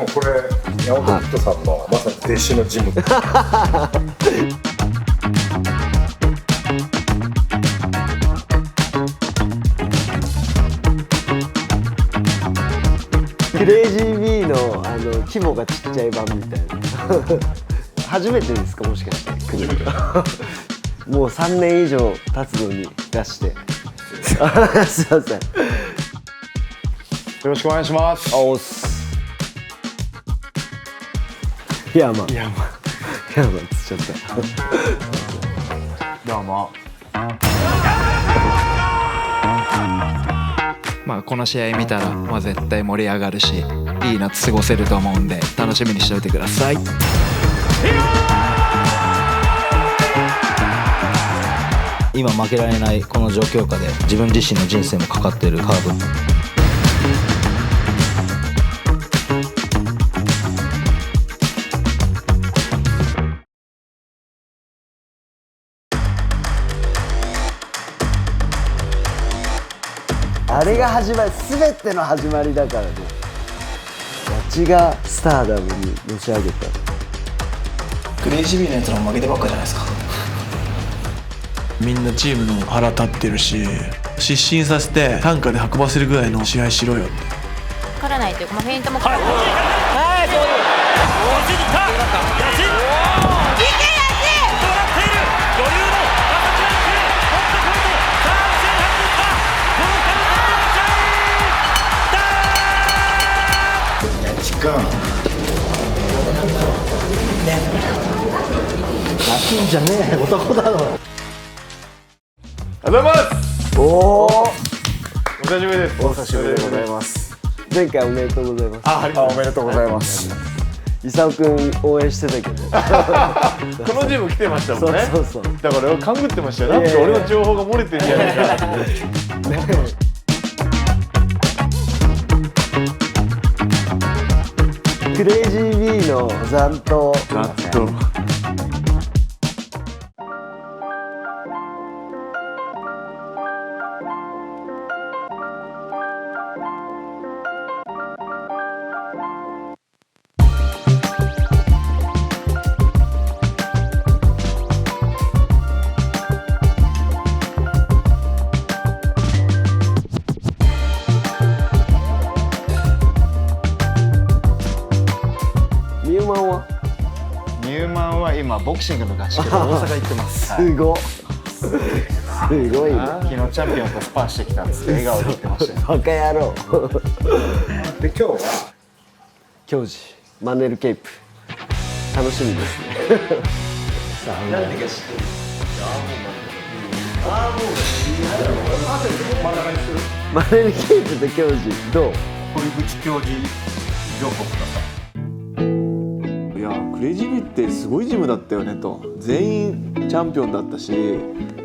もこれ山本人さんのまさに弟子のジムクレイジー B の規模がちっちゃい版みたいな初めてですか、もしかして来るのもう3年以上経つのに出してすいません、よよろしくお願いします。おっすヤーマンつっちゃったどうも。まあこの試合見たら、まあ、絶対盛り上がるしいい夏過ごせると思うんで楽しみにしておいてください。今負けられないこの状況下で自分自身の人生もかかっているカーブ。あれが始まり、全ての始まりだからね。わちがスターダムにのし上げた。クレイジー B のやつらも負けてばっかじゃないですか。みんなチームの腹立ってるし、失神させて担架で運ばせるぐらいの試合しろよって。かからないというか、まあ、フェイントもはい、はい、そういう落ちに行ったヤシン、いけヤシンとなっている余裕の朝倉陸ポットポイント、さあ前半に行ったこのカルタのチャイだーやっちかラキンじゃねえ男だろ。ありがとうございます。お久しぶりです。お久しぶりでございます。前回おめでとうございます。おめでとうございます。伊沢くん応援してたけどこのジム来てましたもんね。そうだから勘ぐってましたよ。なんか俺の情報が漏れてるんじゃないかなと思ってクレイジー B の残党入門は今ボクシングの合宿で大阪行ってます。すごいね。昨日チャンピオンとスパーしてきたんですって笑顔で言ってましたよ。バカ野郎で今日は教授マネルケープ楽しみですねさあ何が知ってる？マネルケープと教授どう？堀口教授情報ください。いやクレイジー B ってすごいジムだったよねと。全員チャンピオンだったし、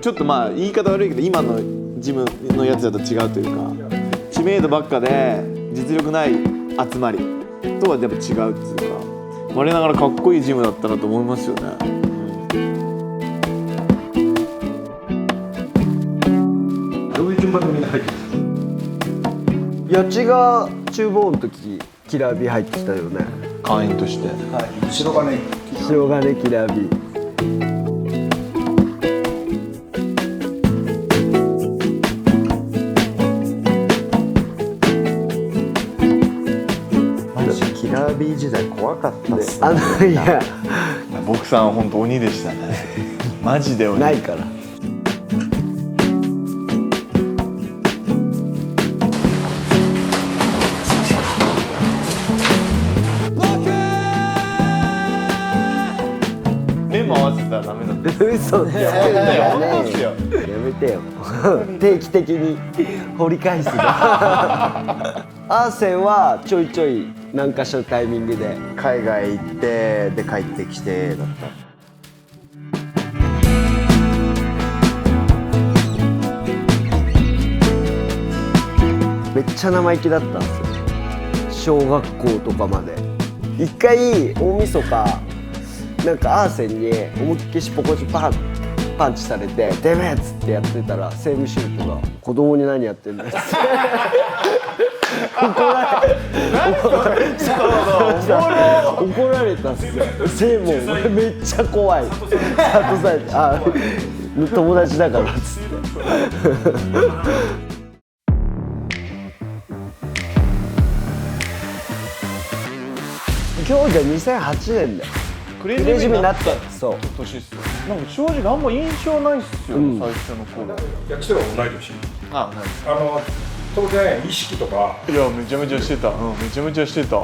ちょっとまあ言い方悪いけど今のジムのやつだと違うというか、知名度ばっかで実力ない集まりとはやっぱ違うっていうか、我ながらかっこいいジムだったなと思いますよね。どういう順番でみんな入ってきた？八千が厨房の時キラビ入ってきたよね。会員として。白金白金キラビ。マジキラービー時代怖かったっすいやボクさんは本当鬼でしたね。マジで鬼。ないから。目も合わせたらダメだった。嘘だよ。やめてよ。定期的に掘り返すの。アーセンはちょいちょい何かしらタイミングで海外行ってで帰ってきてだった。めっちゃ生意気だったんですよ、小学校とかまで。一回大晦日なんかアーセンに思いっきしポコチパンチされて「てめえ!」っつってやってたら、政務シュートが「子供に何やってんだよ」っつって怒られたっすよ。でも俺めっちゃ怖い。佐藤さん、友達だからっつって。今日じゃ2008年だよ。クレイジーになったそう年っすよ。なんか正直あんま印象ないっすよ、最初の頃。役所が同い年。当然意識とか。いやめちゃめちゃしてた。めちゃめちゃしてた。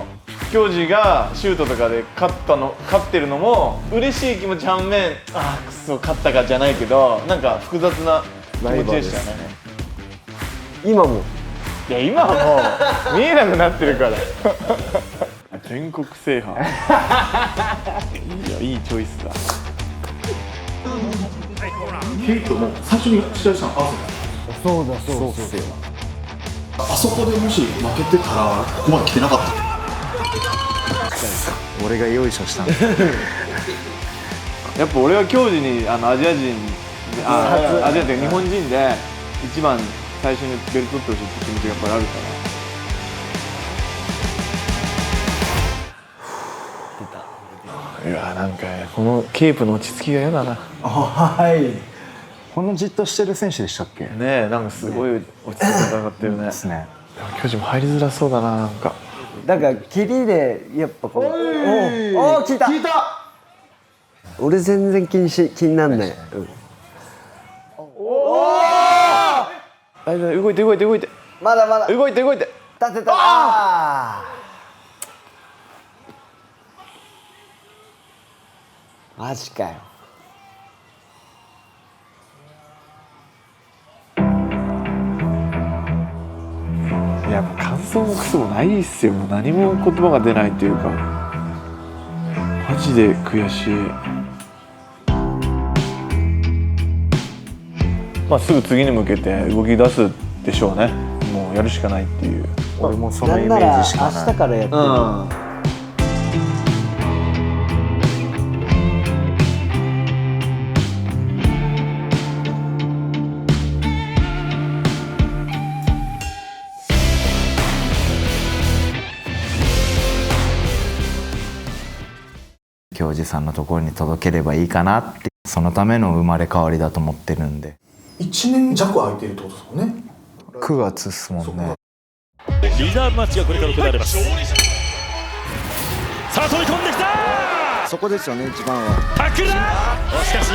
京二がシュートとかで勝ってるのも嬉しい気持ち反面、クソ勝ったかじゃないけど、なんか複雑な気持ちでしたね。今も。いや今はもう見えなくなってるから。全国制覇。いいチョイスだ。ケイトも最初に試合したのアーセナル。そうっすよ。あそこでもし負けてたらここまで来てなかった。俺が用意しましたやっぱ俺は京二にアジア人アジアって日本人で一番最初にベルト取ってほしいって気持ちがやっぱりあるから。いやなんかこのケープの落ち着きが嫌だな。はい。このじっとしてる選手でしたっけ？ねえ、なんかすごい落ち着いて戦ってるね。ですね。でも巨人も入りづらそうだな、なんか。だから切りでやっぱこう。聞いた。俺全然気になんない。動いて。まだ。動いて。立てた。マジかよ。いやもう感想もクソもないっすよ。もう何も言葉が出ないというか、マジで悔しい。まあすぐ次に向けて動き出すでしょうね。もうやるしかないっていう。俺もそのイメージしかない。明日からやってる。京二さんのところに届ければいいかなって、そのための生まれ変わりだと思ってるんで。1年弱空いてるってことですもんね。9月っすもんね。リザーブマッチがこれから行われます。さあ飛び込んできた。そこですよね、一番は。タックルだ。しかし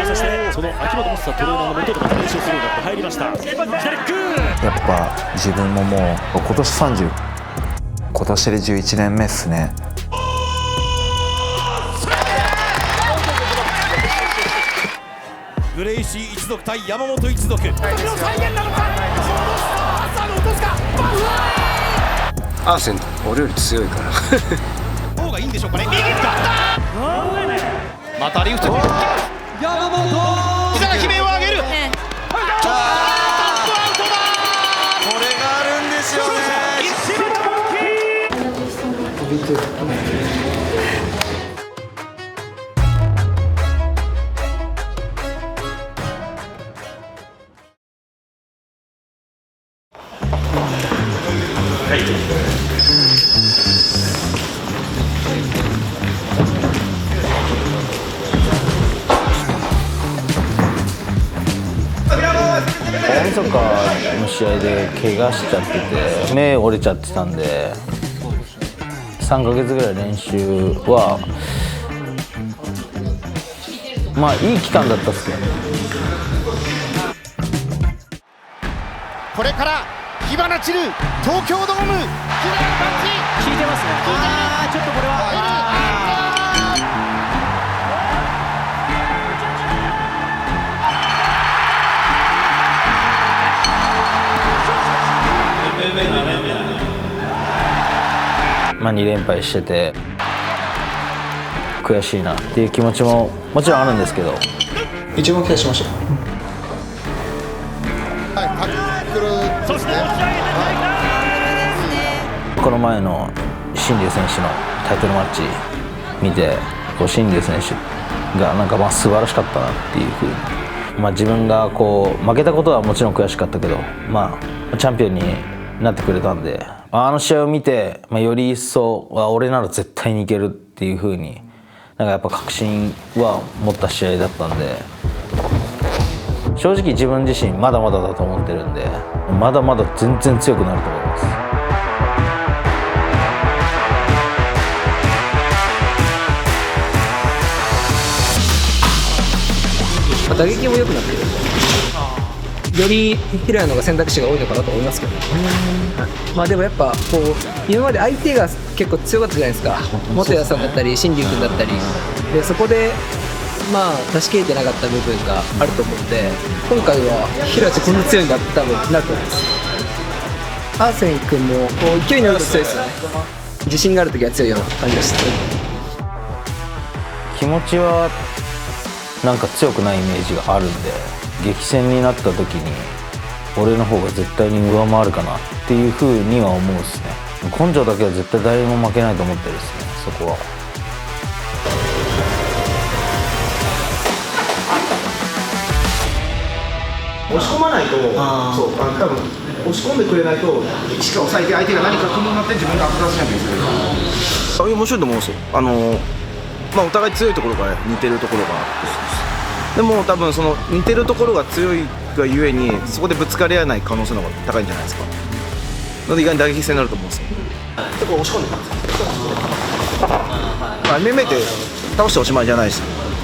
そしてその秋元正トレーナーの元と練習するようになって入りました。左キック。やっぱ自分ももう今年30、今年で11年目っすね。グレイシー一族対山本一族。再現なのか。さあ落とすか。アーセン俺より強いから方がいいんでしょうかね。右使った。またリフト。山本。膝が悲鳴を上げる。トップアウトだ。これがあるんですよね。大晦日の試合で怪我しちゃってて目折れちゃってたんで、3ヶ月ぐらい練習はまあいい期間だったっすけどね。これから火花散る東京ドーム。左パンチ効いてますね。ちょっとこれはまあ2連敗してて悔しいなっていう気持ちももちろんあるんですけど、一番期待しました。そして持ち上げてこの前の新竜選手のタイトルマッチ見て、こう新竜選手がなんかまあ素晴らしかったなっていうふうに、まあ、自分がこう負けたことはもちろん悔しかったけど、まあチャンピオンになってくれたんで、あの試合を見て、より一層俺なら絶対にいけるっていう風になんかやっぱ確信は持った試合だったんで、正直自分自身まだまだだと思ってるんで、まだまだ全然強くなると思います。打撃も良くなってるより平野の方が選択肢が多いのかなと思いますけど、でもやっぱこう今まで相手が結構強かったじゃないですか。元谷さんだったり新竜君だったりで、そこで出し切れてなかった部分があると思うんで、今回は平地こんな強いんだって多分なると思います。アーセン君もこう勢いに乗ると強いですよね。自信がある時は強いような感じでしたね。気持ちはなんか強くないイメージがあるんで、激戦になった時に俺の方が絶対に上回るかなっていう風には思うですね。根性だけは絶対誰にも負けないと思ってるですね、そこは。押し込まないと、そう多分押し込んでくれないとしか抑えて相手が何か組むようになって自分がアップダウンしなきゃいけない。面白いと思うんですよ。お互い強いところが似てるところがあって、でも多分その似てるところが強いがゆえにそこでぶつかり合えない可能性の方が高いんじゃないですか。なので意外に打撃戦になると思うんですよ。そこ押し込んでくるんですよ。MMA って倒しておしまいじゃないし、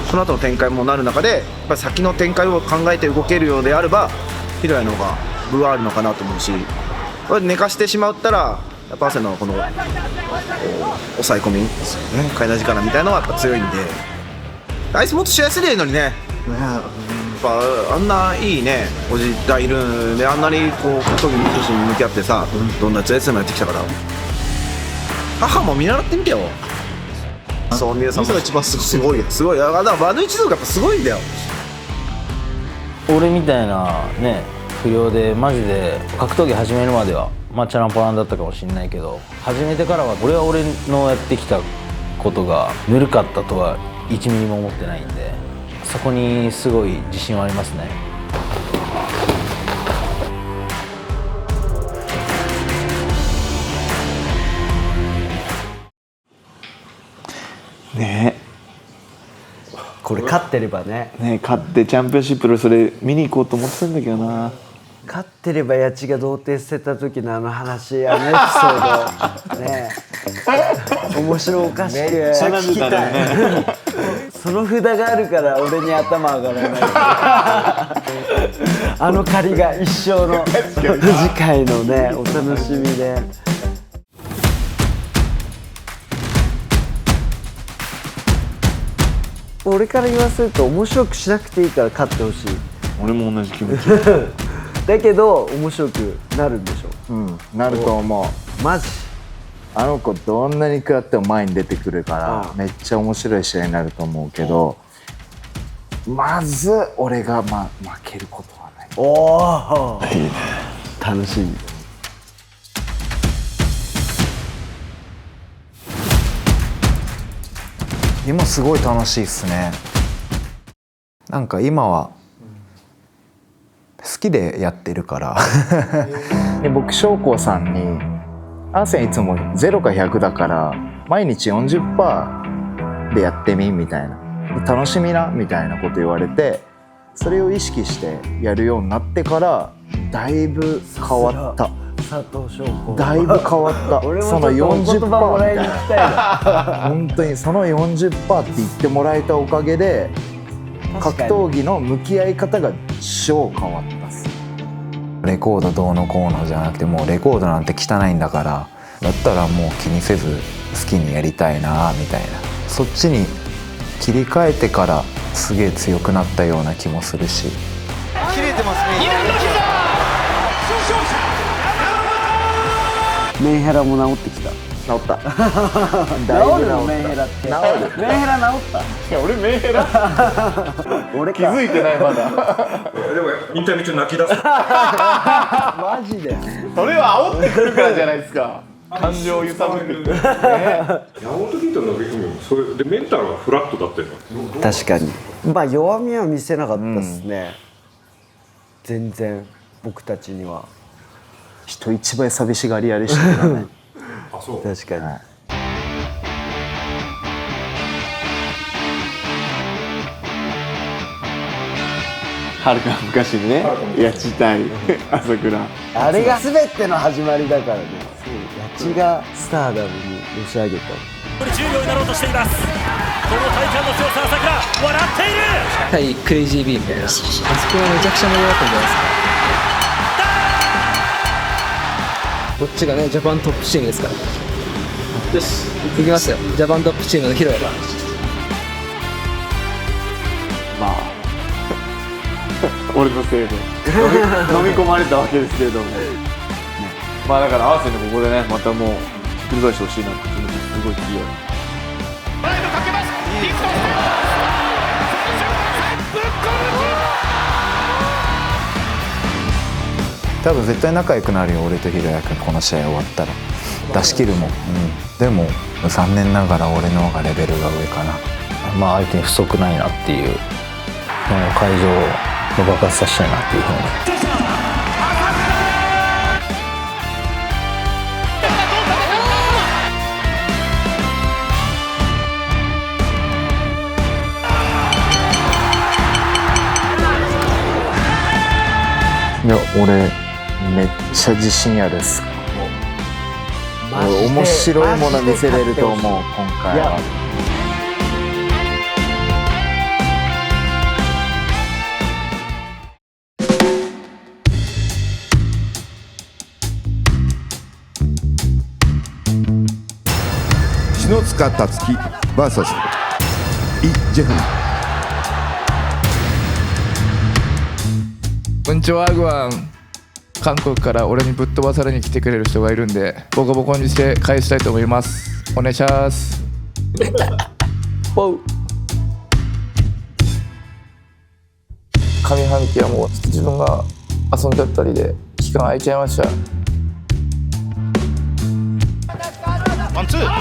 その後の展開もなる中でやっぱり先の展開を考えて動けるようであれば平井の方が分はあるのかなと思うし、寝かしてしまったらやっぱ汗のこの抑え込みですよね、階段力みたいなのはやっぱ強いんで、あいつもっと試合すりゃいいのにね。やっぱあんないいねおじがいるんで、あんなにこう格闘技の選手に向き合ってさ、どんなやつでもやってきたから、母も見習ってみてよ。そう皆さんも一番すごいだからバヌ一族やっぱすごいんだよ。俺みたいなね不良でマジで格闘技始めるまではチャランポランだったかもしれないけど、始めてからは俺のやってきたことがぬるかったとは1ミリも思ってないんで、そこにすごい自信はありますね。ねえ、これ勝ってればね、勝ってチャンピオンシップでそれ見に行こうと思ってたんだけどな。勝ってれば八千が同点捨てた時の話、エピソードね面白おかしく聞きたい。その札があるから俺に頭上がらないあの借りが一生の次回のねお楽しみで。俺から言わせると面白くしなくていいから勝ってほしい。俺も同じ気持ちだけど面白くなるんでしょ。なると思う。マジあの子どんなに食らっても前に出てくるからめっちゃ面白い試合になると思うけど、まず俺が負けることはない。おお、いいね、楽しみ。今すごい楽しいっすね。なんか今は好きでやってるからで僕将校さんにアーセンいつも0か100だから毎日 40% でやってみみたいな、楽しみなみたいなこと言われて、それを意識してやるようになってからだいぶ変わった。佐藤翔子だいぶ変わった俺もその 40% みたいな本当にその 40% って言ってもらえたおかげで格闘技の向き合い方が超変わったっす。レコードどうのこうのじゃなくて、もうレコードなんて汚いんだから、だったらもう気にせず好きにやりたいなみたいな、そっちに切り替えてからすげえ強くなったような気もするし。切れてますね。メンヘラも治ってきた。治った治るのメンヘラって。治る。メンヘラ治った。いや俺メンヘラ俺気づいてないまだでもインタビュー中泣き出すマジでそれは煽ってくるからじゃないですか。感情を揺さぶる山本キントの時もそれでメンタルはフラットだったよ。確かに弱みは見せなかったっすね、全然僕たちには。人一倍寂しがり屋でしたけどねあ、そう。確かに、はるか昔にねやちたい朝倉あれが全ての始まりだからね。八千がスターダムにのし上げた。残り10秒になろうとしています。この体幹の強さ、朝倉笑っている。対クレイジー B みたいな、あそこはめちゃくちゃ盛り上がったんじゃないですか。こっちがねジャパントップチームですから。よし行きますよ、ジャパントップチームのヒロヤが。まあ俺のせいで飲み込まれたわけですけれども、まあだから合わせてここでねまたもうひっくり返してほしいなって気持ちすごい強い。多分絶対仲良くなるよ、俺とひろやくん。この試合終わったら出し切るもん、でも残念ながら俺の方がレベルが上かな。まあ相手に不足ないなっていう、会場を爆発させたいなっていうふうに。いや俺めっちゃ自信あるっす。面白いもの見せれると思う今回は。篠塚達樹 VS イ・ジェフン。こんにちは、グワン。韓国から俺にぶっ飛ばされに来てくれる人がいるんで、ボコボコにして返したいと思います。お願いします。上半期はもう自分が遊んじゃったりで期間空いちゃいました。ワンツー。鮮や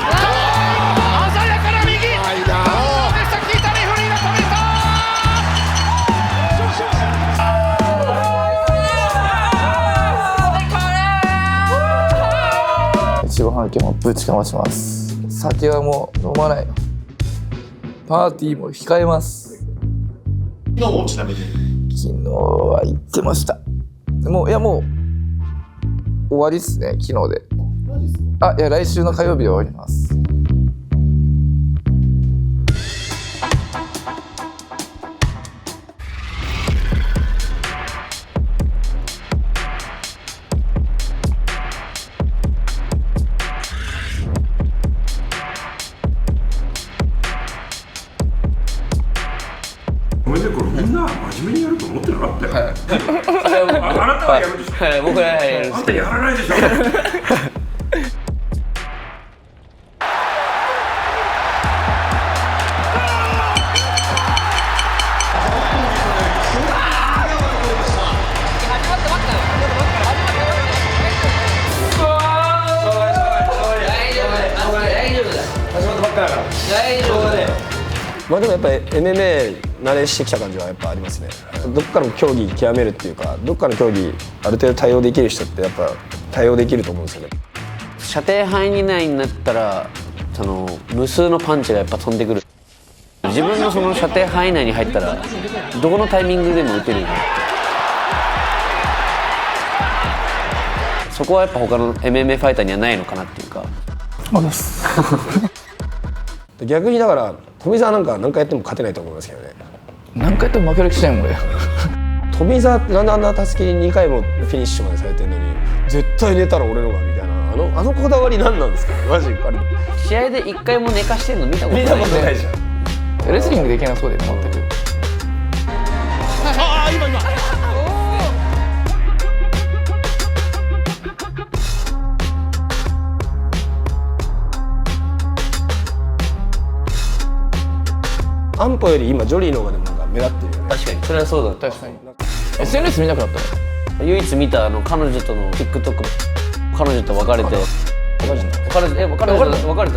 かな右。先痛みフリーが止めた。一番半期もぶちかまします。酒はもう飲まない。パーティーも控えます。昨日もちなみに昨日は行ってました。もう終わりっすね、昨日で。いや来週の火曜日で終わります。ごめんね、これみんな真面目にやると思ってなかったよ。あなたはやるでしょ。はい、僕らやるんですけど。あんたやらないでしょ。まあでもやっぱり MMA 慣れしてきた感じはやっぱありますね。どっかの競技極めるっていうか、どっかの競技ある程度対応できる人ってやっぱ対応できると思うんですよね。射程範囲内になったら無数のパンチがやっぱ飛んでくる。自分のその射程範囲内に入ったらどこのタイミングでも打てるよね。そこはやっぱ他の MMA ファイターにはないのかなっていうか。逆にだから富澤なんか何回やっても勝てないと思いますけどね。何回やっても負ける気しないもん俺。富澤ってなんであんなたすきに2回もフィニッシュまでされてるのに絶対寝たら俺のがみたいなあのこだわり何なんですかねマジあれ。試合で1回も寝かしてんの見たことない。見たことないじゃん。レスリングできなそうで全く。今安保より今ジョリーの方がでもなんか目立ってるよね。確かにそれはそうだった。確かに SNS 見なくなったの。唯一見た彼女との TikTok、 彼女と別れて別れた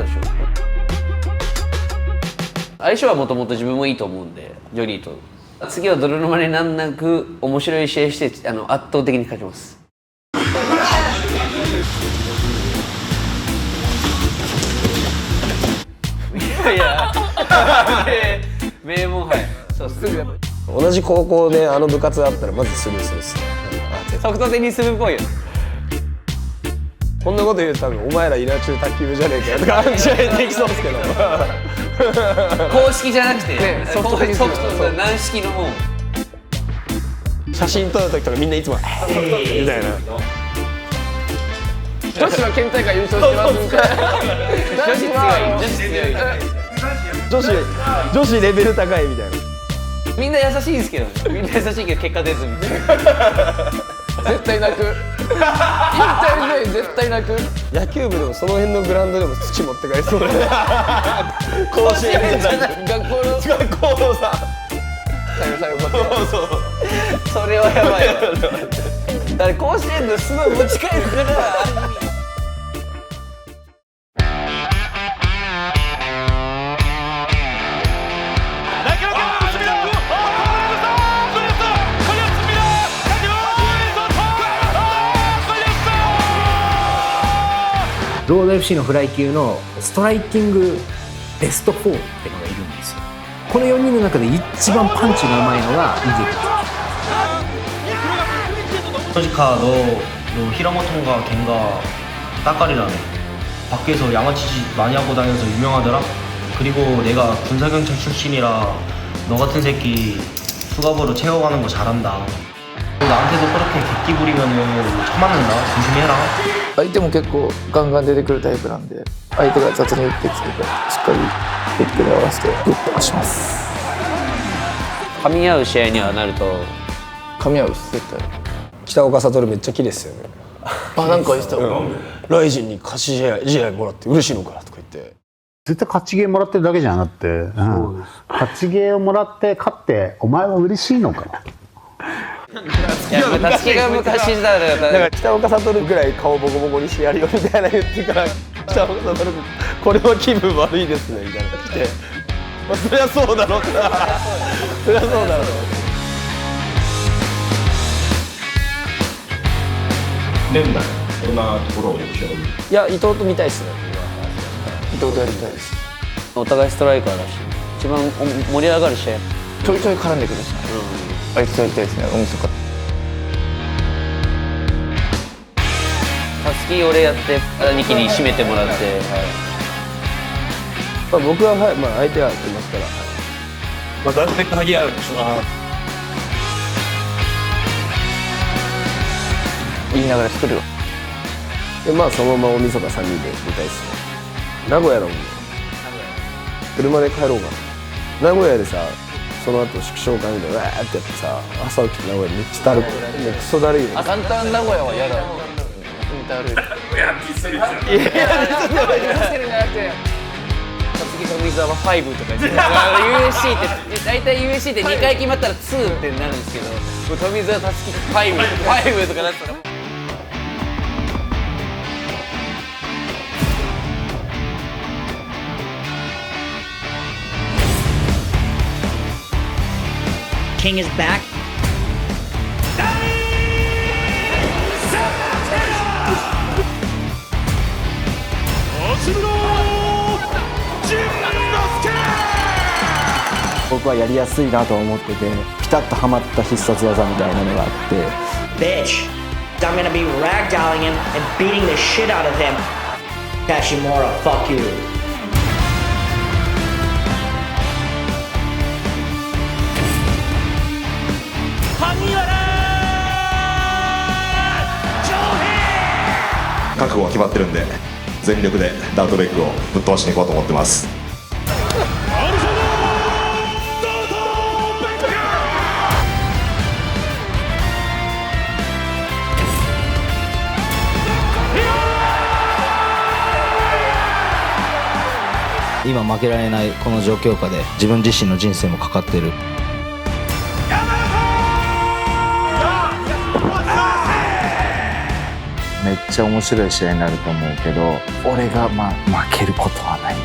でしょ。相性はもともと自分もいいと思うんで、ジョリーと。次は泥沼になんなく面白い試合して圧倒的に勝ちます。いや名門杯そうすぐ同じ高校であの部活あったらまずスルーするっすね。ソフトテニス部っぽいよ。こんなこと言うと多分お前ら稲中卓球部じゃねえかよとか試合できそうですけど公式じゃなくて、ねソフト軟式の方。写真撮る時とかみんないつもみたいな女子の県大会優勝してますみたいな女子レベル高いみたいなみんな優しいですけどね。みんな優しいけど結果出ずみたいな。絶対泣く引退試合絶対泣く野球部でもその辺のグラウンドでも土持って帰りそうだね甲子園じゃない学校のさそれはやばいわ。だから甲子園の砂を持ち帰るからロード FC のフライ級のストライキングベスト4っていうのがいるんですよ。この4人の中で一番パンチがうまいのが井関솔직히 히라모토가 걘가 따까리라네. 밖에서 양아치짓 많이 하고 다녀서 유명하더라. 그리고 내가 군사경찰 출신이라 너 같은 새끼 수갑으로 채워가는 거 잘한다. 나한테도 그렇게 객기 부리면은 처맞는다. 조심해라. 相手も結構ガンガン出てくるタイプなんで、相手が雑に打ってきてしっかりフックで合わせて打って押します。噛み合う試合にはなると噛み合うっす絶対。北岡悟めっちゃ綺麗っすよね。あ、なんか言ってた。ライジンに勝ち試合もらって嬉しいのかなとか言って。絶対勝ちゲーもらってるだけじゃなくて、勝ちゲーをもらって勝ってお前は嬉しいのか。いや、たつきが昔だから北岡悟ぐらい顔ボコボコにしてやるよみたいな言ってから北岡悟これは気分悪いですねみたいな来て、まあ、そりゃそうだろうなそりゃそうだろう年内どんなところを目標に。いや伊藤と見たいっすね。伊藤とやりたいです。お互いストライカーだし一番盛り上がる試合ちょいちょい絡んでくるし、あいつとやりたいですね。大晦日たすき俺やって兄貴に締めてもらって、まあ、僕は、はい、まあ、相手は来ますから、まあ誰で鍵あるでしょうな。言いながら作るよ。でまあそのまま大晦日3人で見たいっすね。名古屋だもんね。車で帰ろうかな。名古屋でさその後祝勝会みたいなわーってやってさ朝起きて名古屋めっちゃだるくてクソだるいよ。あ、簡単名古屋は嫌だ。いやディスるじゃん。いやディスるんじゃなくて。次富澤5とか言って USC って大体 USC って2回決まったら2ってなるんですけど、富澤たすき5とかなったら。King is back. Oshimuro 僕はやりやすいなと思ってて、ピタッとはまった必殺技みたいなのがあって、 Bitch, I'm gonna be ragdolling him and beating the shit out of him. Kashimura, fuck you. 覚悟は決まってるんで全力でダートベックをぶっ飛ばしていこうと思ってます。今負けられないこの状況下で自分自身の人生もかかってる。めっちゃ面白い試合になると思うけど、俺が負けることはない。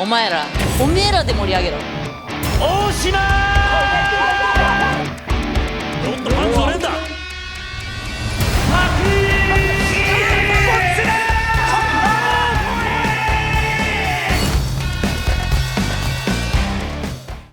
お前らおめえらで盛り上げろ。大島